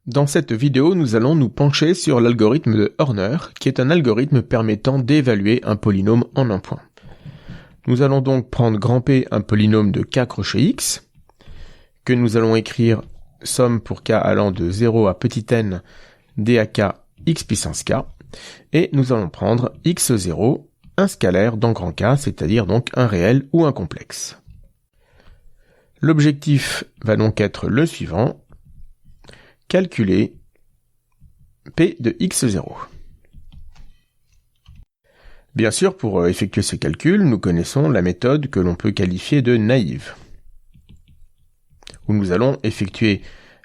Dans cette vidéo, nous allons nous pencher sur l'algorithme de Horner, qui est un algorithme permettant d'évaluer un polynôme en un point. Nous allons donc prendre grand P un polynôme de k crochet x, que nous allons écrire somme pour k allant de 0 à petit n dak x puissance k, et nous allons prendre x0, un scalaire dans grand K, c'est-à-dire donc un réel ou un complexe. L'objectif va donc être le suivant: calculer P de x0. Bien sûr, pour effectuer ce calcul, nous connaissons la méthode que l'on peut qualifier de naïve, où nous allons effectuer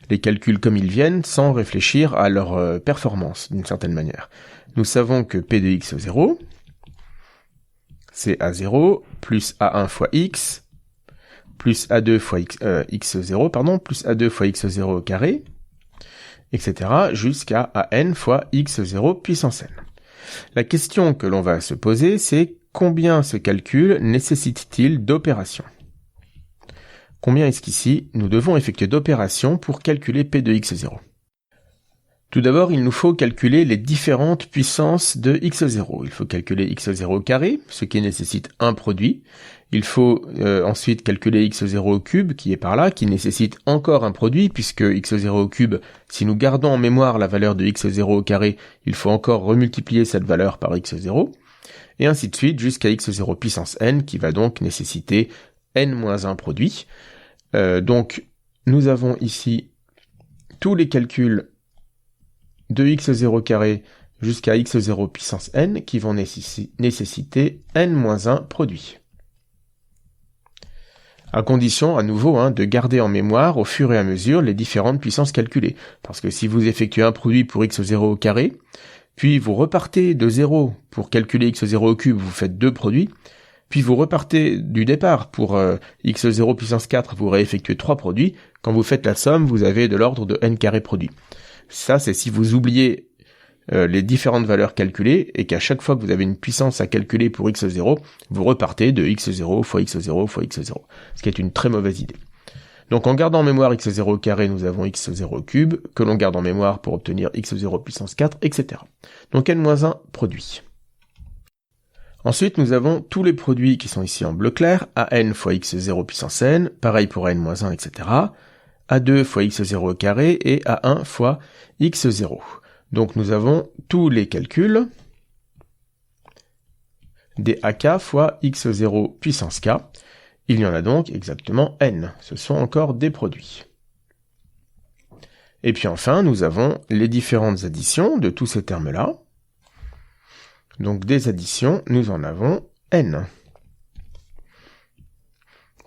les calculs comme ils viennent sans réfléchir à leur performance d'une certaine manière. Nous savons que P de x0, c'est A0 plus A1 fois x, plus A2 fois x0, plus A2 fois x0 au carré, etc. jusqu'à AN fois x0 puissance n. La question que l'on va se poser, c'est combien ce calcul nécessite-t-il d'opérations? Combien est-ce qu'ici nous devons effectuer d'opérations pour calculer P de x0? Tout d'abord, il nous faut calculer les différentes puissances de x0. Il faut calculer x0 au carré, ce qui nécessite un produit. Il faut ensuite calculer x0 au cube, qui est par là, qui nécessite encore un produit, puisque x0 au cube, si nous gardons en mémoire la valeur de x0 au carré, il faut encore remultiplier cette valeur par x0, et ainsi de suite jusqu'à x0 puissance n, qui va donc nécessiter n-1 produit. Donc, nous avons ici tous les calculs de x0 carré jusqu'à x0 puissance n qui vont nécessiter n-1 produit. À condition, à nouveau, de garder en mémoire au fur et à mesure les différentes puissances calculées. Parce que si vous effectuez un produit pour x0 au carré, puis vous repartez de 0 pour calculer x0 au cube, vous faites 2 produits, puis vous repartez du départ pour x0 puissance 4, vous réeffectuez 3 produits, quand vous faites la somme, vous avez de l'ordre de n carré produit. Ça, c'est si vous oubliez les différentes valeurs calculées et qu'à chaque fois que vous avez une puissance à calculer pour x0, vous repartez de x0 fois x0 fois x0, ce qui est une très mauvaise idée. Donc en gardant en mémoire x0 au carré, nous avons x0 au cube, que l'on garde en mémoire pour obtenir x0 puissance 4, etc. Donc n-1 produit. Ensuite, nous avons tous les produits qui sont ici en bleu clair, an fois x0 puissance n, pareil pour n-1, etc., A2 fois x0 au carré et A1 fois x0. Donc nous avons tous les calculs des AK fois x0 puissance k. Il y en a donc exactement n. Ce sont encore des produits. Et puis enfin, nous avons les différentes additions de tous ces termes-là. Donc des additions, nous en avons n.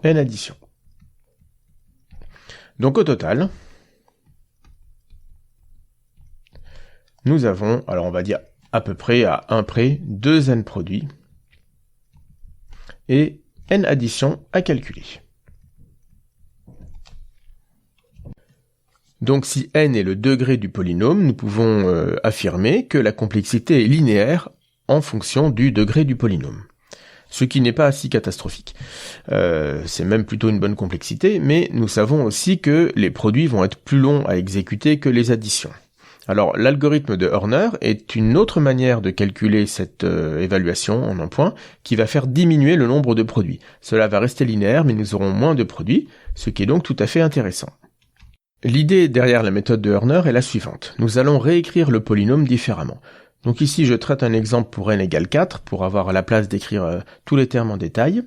N additions. Donc au total, nous avons, alors on va dire à peu près à 1 près, 2 n produits et n additions à calculer. Donc si n est le degré du polynôme, nous pouvons affirmer que la complexité est linéaire en fonction du degré du polynôme. Ce qui n'est pas si catastrophique. C'est même plutôt une bonne complexité, mais nous savons aussi que les produits vont être plus longs à exécuter que les additions. Alors, l'algorithme de Horner est une autre manière de calculer cette évaluation en un point, qui va faire diminuer le nombre de produits. Cela va rester linéaire, mais nous aurons moins de produits, ce qui est donc tout à fait intéressant. L'idée derrière la méthode de Horner est la suivante. Nous allons réécrire le polynôme différemment. Donc ici, je traite un exemple pour n égale 4, pour avoir la place d'écrire tous les termes en détail.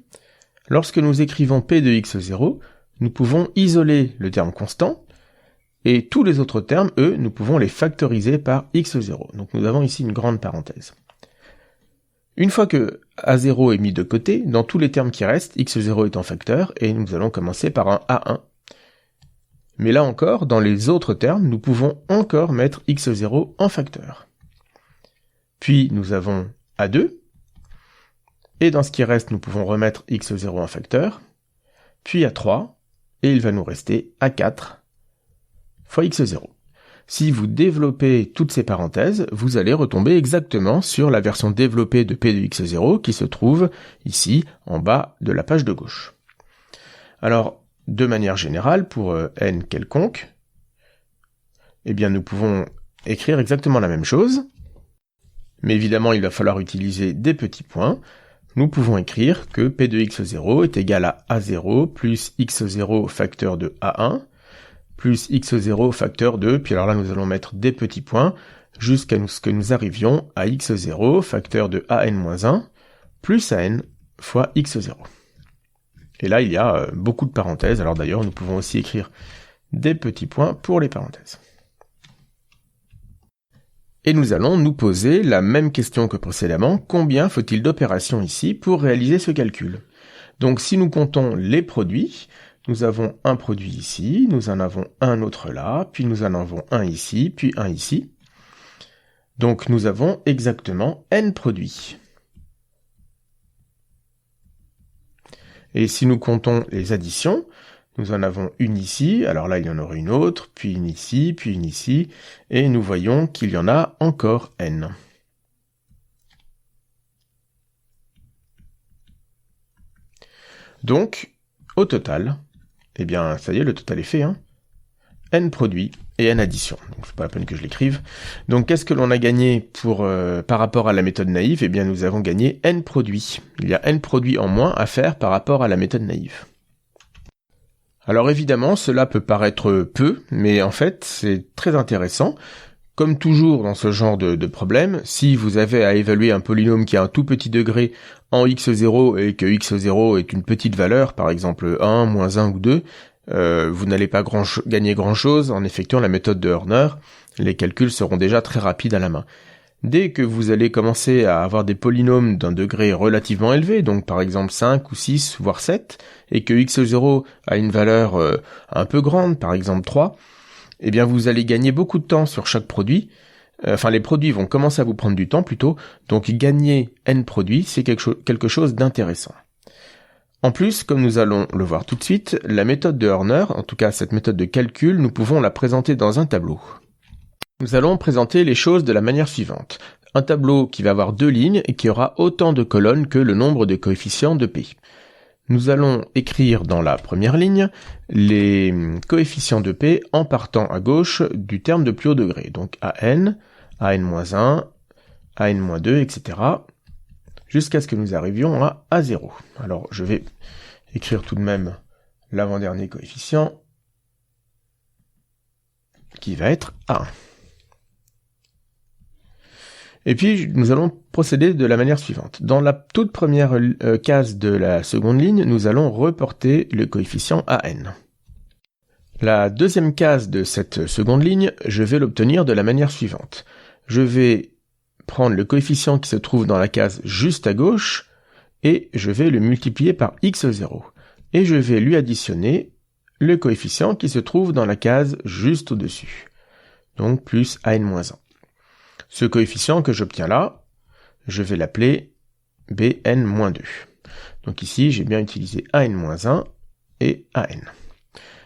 Lorsque nous écrivons P de x0, nous pouvons isoler le terme constant, et tous les autres termes, eux, nous pouvons les factoriser par x0. Donc nous avons ici une grande parenthèse. Une fois que A0 est mis de côté, dans tous les termes qui restent, x0 est en facteur, et nous allons commencer par un A1. Mais là encore, dans les autres termes, nous pouvons encore mettre x0 en facteur. Puis nous avons A2, et dans ce qui reste, nous pouvons remettre x0 en facteur, puis A3, et il va nous rester A4 fois x0. Si vous développez toutes ces parenthèses, vous allez retomber exactement sur la version développée de P de x0 qui se trouve ici, en bas de la page de gauche. Alors, de manière générale, pour n quelconque, eh bien nous pouvons écrire exactement la même chose, mais évidemment il va falloir utiliser des petits points. Nous pouvons écrire que P de x0 est égal à A0 plus x0 facteur de A1 plus x0 facteur de, puis alors là nous allons mettre des petits points jusqu'à ce que nous arrivions à x0 facteur de an-1 plus an fois x0. Et là il y a beaucoup de parenthèses, alors d'ailleurs nous pouvons aussi écrire des petits points pour les parenthèses. Et nous allons nous poser la même question que précédemment, combien faut-il d'opérations ici pour réaliser ce calcul? Donc si nous comptons les produits, nous avons un produit ici, nous en avons un autre là, puis nous en avons un ici, puis un ici. Donc nous avons exactement n produits. Et si nous comptons les additions, nous en avons une ici, alors là il y en aura une autre, puis une ici, et nous voyons qu'il y en a encore n. Donc, au total, eh bien ça y est, le total est fait, hein. N produits et n additions. Donc c'est pas la peine que je l'écrive. Donc qu'est-ce que l'on a gagné par rapport à la méthode naïve? Eh bien nous avons gagné n produits. Il y a n produits en moins à faire par rapport à la méthode naïve. Alors évidemment, cela peut paraître peu, mais en fait, c'est très intéressant. Comme toujours dans ce genre de problème, si vous avez à évaluer un polynôme qui a un tout petit degré en x0 et que x0 est une petite valeur, par exemple 1, moins 1 ou 2, vous n'allez pas gagner grand-chose en effectuant la méthode de Horner. Les calculs seront déjà très rapides à la main. Dès que vous allez commencer à avoir des polynômes d'un degré relativement élevé, donc par exemple 5 ou 6, voire 7, et que x0 a une valeur un peu grande, par exemple 3, eh bien vous allez gagner beaucoup de temps sur chaque produit. Enfin, les produits vont commencer à vous prendre du temps plutôt, donc gagner n produits, c'est quelque chose d'intéressant. En plus, comme nous allons le voir tout de suite, la méthode de Horner, en tout cas cette méthode de calcul, nous pouvons la présenter dans un tableau. Nous allons présenter les choses de la manière suivante. Un tableau qui va avoir 2 lignes et qui aura autant de colonnes que le nombre de coefficients de P. Nous allons écrire dans la première ligne les coefficients de P en partant à gauche du terme de plus haut degré. Donc AN, AN-1, AN-2, etc. jusqu'à ce que nous arrivions à A0. Alors je vais écrire tout de même l'avant-dernier coefficient qui va être A1. Et puis, nous allons procéder de la manière suivante. Dans la toute première case de la seconde ligne, nous allons reporter le coefficient AN. La deuxième case de cette seconde ligne, je vais l'obtenir de la manière suivante. Je vais prendre le coefficient qui se trouve dans la case juste à gauche, et je vais le multiplier par x0. Et je vais lui additionner le coefficient qui se trouve dans la case juste au-dessus. Donc plus AN-1. Ce coefficient que j'obtiens là, je vais l'appeler Bn-2. Donc ici, j'ai bien utilisé An-1 et An.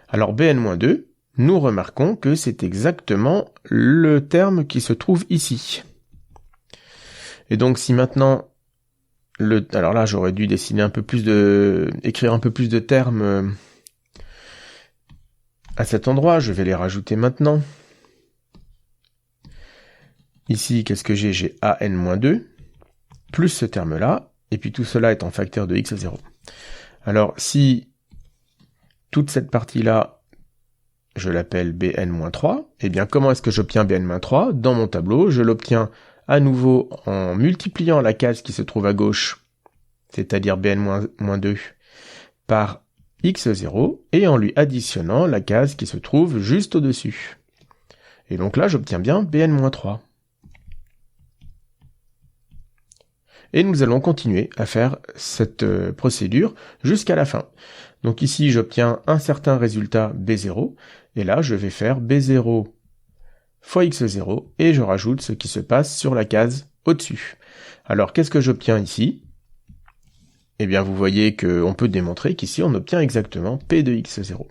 Alors Bn-2, nous remarquons que c'est exactement le terme qui se trouve ici. Et donc si maintenant, alors là j'aurais dû écrire un peu plus de termes à cet endroit, je vais les rajouter maintenant. Ici, qu'est-ce que j'ai? J'ai An-2, plus ce terme-là, et puis tout cela est en facteur de x0. Alors, si toute cette partie-là, je l'appelle Bn-3, eh bien, comment est-ce que j'obtiens Bn-3? Dans mon tableau, je l'obtiens à nouveau en multipliant la case qui se trouve à gauche, c'est-à-dire Bn-2, par x0, et en lui additionnant la case qui se trouve juste au-dessus. Et donc là, j'obtiens bien Bn-3. Et nous allons continuer à faire cette procédure jusqu'à la fin. Donc ici, j'obtiens un certain résultat B0, et là, je vais faire B0 fois x0, et je rajoute ce qui se passe sur la case au-dessus. Alors, qu'est-ce que j'obtiens ici? Eh bien, vous voyez qu'on peut démontrer qu'ici, on obtient exactement P de x0.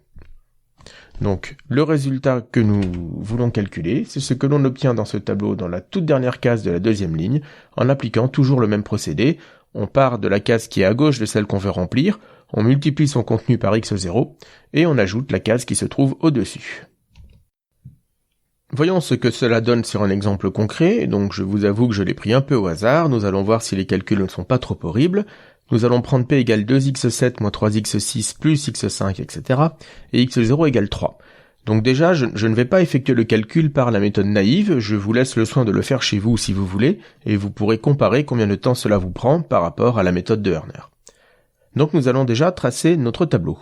Donc, le résultat que nous voulons calculer, c'est ce que l'on obtient dans ce tableau dans la toute dernière case de la deuxième ligne, en appliquant toujours le même procédé. On part de la case qui est à gauche de celle qu'on veut remplir, on multiplie son contenu par x0, et on ajoute la case qui se trouve au-dessus. Voyons ce que cela donne sur un exemple concret. Donc je vous avoue que je l'ai pris un peu au hasard. Nous allons voir si les calculs ne sont pas trop horribles. Nous allons prendre p égale 2x7 moins 3x6 plus x5, etc. et x0 égale 3. Donc déjà, je ne vais pas effectuer le calcul par la méthode naïve, je vous laisse le soin de le faire chez vous si vous voulez, et vous pourrez comparer combien de temps cela vous prend par rapport à la méthode de Hörner. Donc nous allons déjà tracer notre tableau.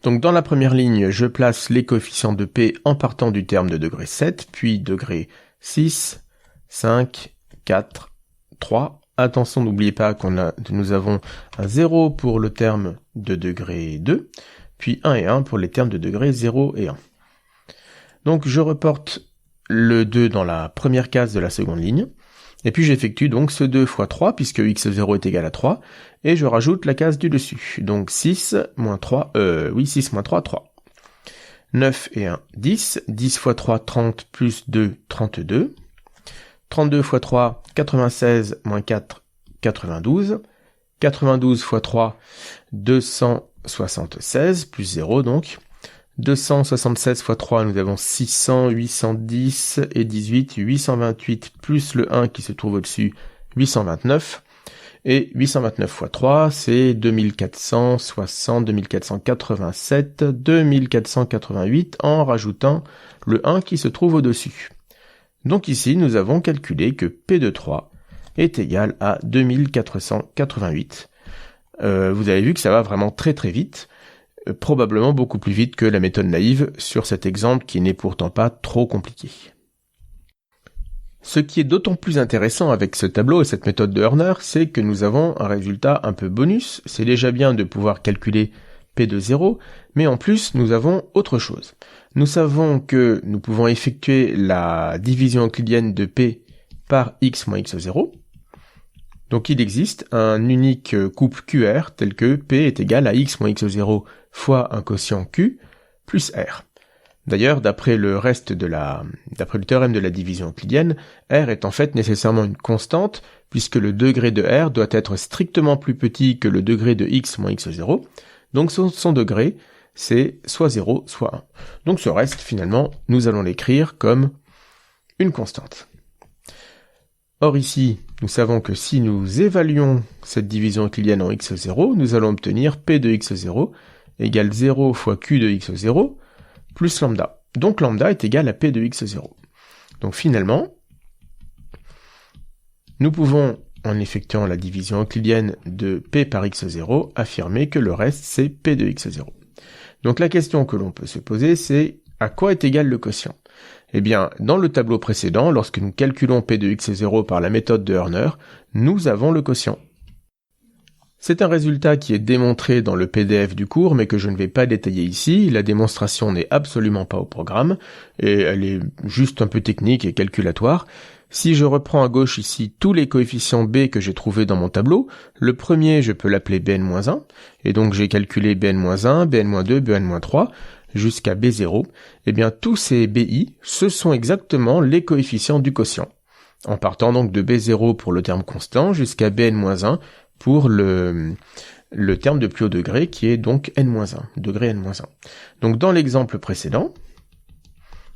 Donc dans la première ligne, je place les coefficients de P en partant du terme de degré 7, puis degré 6, 5, 4, 3. Attention, n'oubliez pas nous avons un 0 pour le terme de degré 2, puis 1 et 1 pour les termes de degré 0 et 1. Donc je reporte le 2 dans la première case de la seconde ligne, et puis j'effectue donc ce 2 fois 3, puisque x0 est égal à 3, et je rajoute la case du dessus. Donc 6 moins 3, 3. 9 et 1, 10. 10 fois 3, 30, plus 2, 32. 32 fois 3, 96, moins 4, 92. 92 fois 3, 276, plus 0 donc. 276 fois 3, nous avons 600, 810 et 18, 828, plus le 1 qui se trouve au-dessus, 829. Et 829 fois 3, c'est 2460, 2487, 2488 en rajoutant le 1 qui se trouve au-dessus. Donc ici, nous avons calculé que P de 3 est égal à 2488. Vous avez vu que ça va vraiment très très vite, probablement beaucoup plus vite que la méthode naïve sur cet exemple qui n'est pourtant pas trop compliqué. Ce qui est d'autant plus intéressant avec ce tableau et cette méthode de Hörner, c'est que nous avons un résultat un peu bonus. C'est déjà bien de pouvoir calculer P de 0, mais en plus nous avons autre chose. Nous savons que nous pouvons effectuer la division euclidienne de P par x moins x0. Donc il existe un unique couple QR tel que P est égal à x moins x0 fois un quotient Q plus R. D'ailleurs, d'après le théorème de la division euclidienne, R est en fait nécessairement une constante, puisque le degré de R doit être strictement plus petit que le degré de x moins x0, donc son degré, c'est soit 0, soit 1. Donc ce reste, finalement, nous allons l'écrire comme une constante. Or ici, nous savons que si nous évaluons cette division euclidienne en x0, nous allons obtenir P de x0 égale 0 fois Q de x0, plus lambda. Donc lambda est égal à P de x0. Donc finalement, nous pouvons, en effectuant la division euclidienne de P par x0, affirmer que le reste c'est P de x0. Donc la question que l'on peut se poser, c'est à quoi est égal le quotient ? Eh bien, dans le tableau précédent, lorsque nous calculons P de x0 par la méthode de Hörner, nous avons le quotient. C'est un résultat qui est démontré dans le PDF du cours, mais que je ne vais pas détailler ici. La démonstration n'est absolument pas au programme, et elle est juste un peu technique et calculatoire. Si je reprends à gauche ici tous les coefficients B que j'ai trouvés dans mon tableau, le premier je peux l'appeler Bn-1, et donc j'ai calculé Bn-1, Bn-2, Bn-3, jusqu'à B0. Eh bien tous ces BI, ce sont exactement les coefficients du quotient. En partant donc de B0 pour le terme constant jusqu'à Bn-1, pour le terme de plus haut degré qui est donc n-1, degré n-1. Donc dans l'exemple précédent,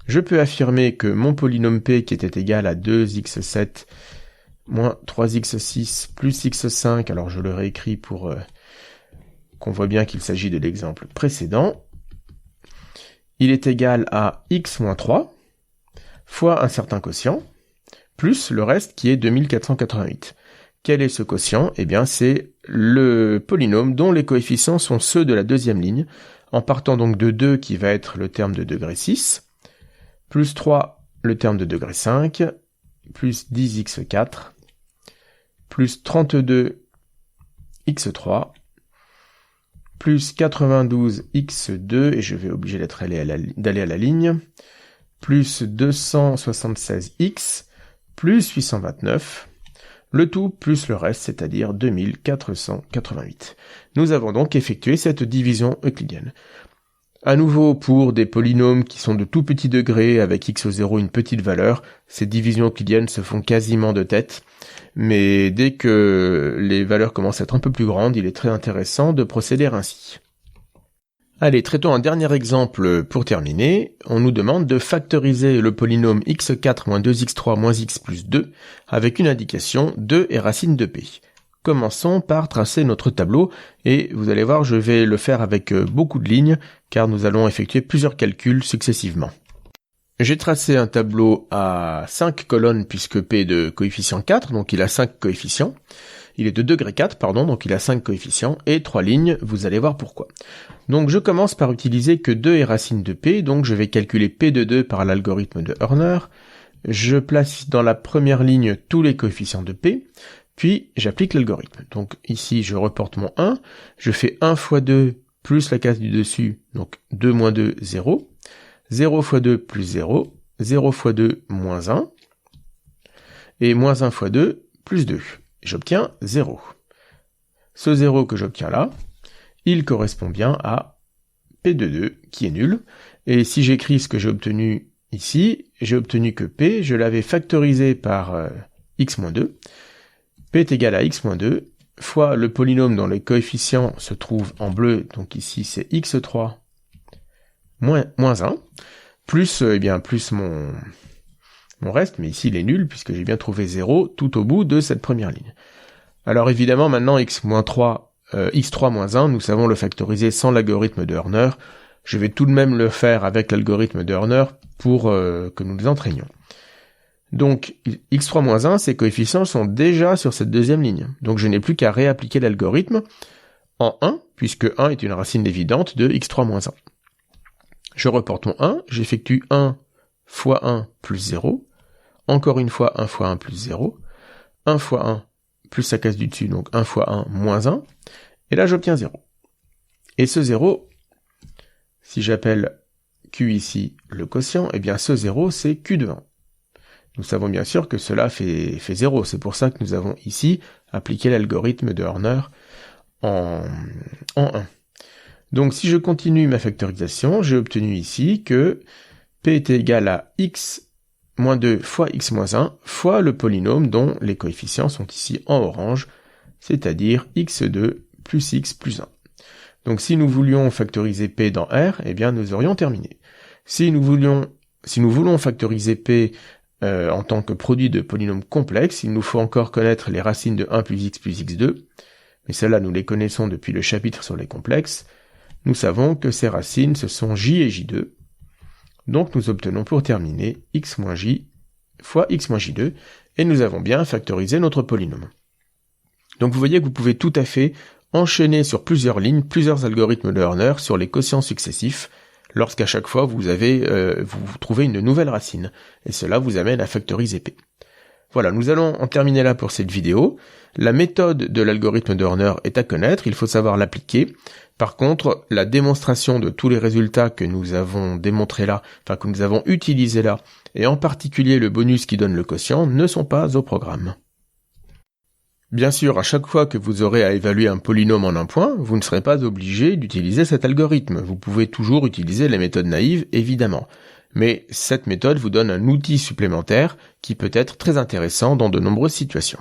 je peux affirmer que mon polynôme P qui était égal à 2x7 moins 3x6 plus x5, alors je le réécris pour qu'on voit bien qu'il s'agit de l'exemple précédent, il est égal à x moins 3 fois un certain quotient, plus le reste qui est 2488. Quel est ce quotient ? Eh bien, c'est le polynôme dont les coefficients sont ceux de la deuxième ligne, en partant donc de 2 qui va être le terme de degré 6, plus 3 le terme de degré 5, plus 10x4, plus 32x3, plus 92x2, et je vais obliger d'aller à la ligne, plus 276x, plus 829, le tout plus le reste, c'est-à-dire 2488. Nous avons donc effectué cette division euclidienne. À nouveau, pour des polynômes qui sont de tout petits degrés, avec x0 une petite valeur, ces divisions euclidiennes se font quasiment de tête, mais dès que les valeurs commencent à être un peu plus grandes, il est très intéressant de procéder ainsi. Allez, traitons un dernier exemple pour terminer. On nous demande de factoriser le polynôme x4 moins 2x3 moins x plus 2 avec une indication 2 et racine de p. Commençons par tracer notre tableau et vous allez voir, je vais le faire avec beaucoup de lignes car nous allons effectuer plusieurs calculs successivement. J'ai tracé un tableau à 5 colonnes puisque p est de coefficient 4, donc il a 5 coefficients. Il est de degré 4, pardon, donc il a 5 coefficients, et 3 lignes, vous allez voir pourquoi. Donc je commence par utiliser que 2 et racine de p, donc je vais calculer p de 2 par l'algorithme de Hörner. Je place dans la première ligne tous les coefficients de p, puis j'applique l'algorithme. Donc ici je reporte mon 1, je fais 1 fois 2 plus la case du dessus, donc 2 moins 2, 0. 0 fois 2 plus 0, 0 fois 2 moins 1, et moins 1 fois 2 plus 2. J'obtiens 0. Ce 0 que j'obtiens là, il correspond bien à P de 2, qui est nul. Et si j'écris ce que j'ai obtenu ici, j'ai obtenu que P, je l'avais factorisé par x-2. P est égal à x-2, fois le polynôme dont les coefficients se trouvent en bleu, donc ici c'est x3 moins 1, plus, plus mon reste, mais ici il est nul puisque j'ai bien trouvé 0 tout au bout de cette première ligne. Alors évidemment maintenant x-3 moins 1, nous savons le factoriser sans l'algorithme de Hörner. Je vais tout de même le faire avec l'algorithme de Hörner pour que nous nous entraînions. Donc x3 moins 1, ces coefficients sont déjà sur cette deuxième ligne. Donc je n'ai plus qu'à réappliquer l'algorithme en 1, puisque 1 est une racine évidente de x3 moins 1. Je reporte mon 1, j'effectue 1 fois 1 plus 0, encore une fois 1 fois 1 plus 0, 1 fois 1 plus la case du dessus, donc 1 fois 1 moins 1, et là j'obtiens 0. Et ce 0, si j'appelle Q ici le quotient, eh bien ce 0 c'est Q de 1. Nous savons bien sûr que cela fait 0, c'est pour ça que nous avons ici appliqué l'algorithme de Hörner en 1. Donc si je continue ma factorisation, j'ai obtenu ici que P est égal à x-2 fois x-1 fois le polynôme dont les coefficients sont ici en orange, c'est-à-dire x2 plus x plus 1. Donc si nous voulions factoriser P dans R, eh bien nous aurions terminé. Si nous voulons factoriser P en tant que produit de polynômes complexes, il nous faut encore connaître les racines de 1 plus x2, mais celles-là nous les connaissons depuis le chapitre sur les complexes. Nous savons que ces racines, ce sont j et j2. Donc nous obtenons pour terminer x moins j fois x moins j2, et nous avons bien factorisé notre polynôme. Donc vous voyez que vous pouvez tout à fait enchaîner sur plusieurs lignes, plusieurs algorithmes de Hörner sur les quotients successifs, lorsqu'à chaque fois vous trouvez une nouvelle racine, et cela vous amène à factoriser P. Voilà, nous allons en terminer là pour cette vidéo. La méthode de l'algorithme de Hörner est à connaître, il faut savoir l'appliquer. Par contre, la démonstration de tous les résultats que nous avons démontrés là, que nous avons utilisés là, et en particulier le bonus qui donne le quotient, ne sont pas au programme. Bien sûr, à chaque fois que vous aurez à évaluer un polynôme en un point, vous ne serez pas obligé d'utiliser cet algorithme. Vous pouvez toujours utiliser les méthodes naïves, évidemment. Mais cette méthode vous donne un outil supplémentaire qui peut être très intéressant dans de nombreuses situations.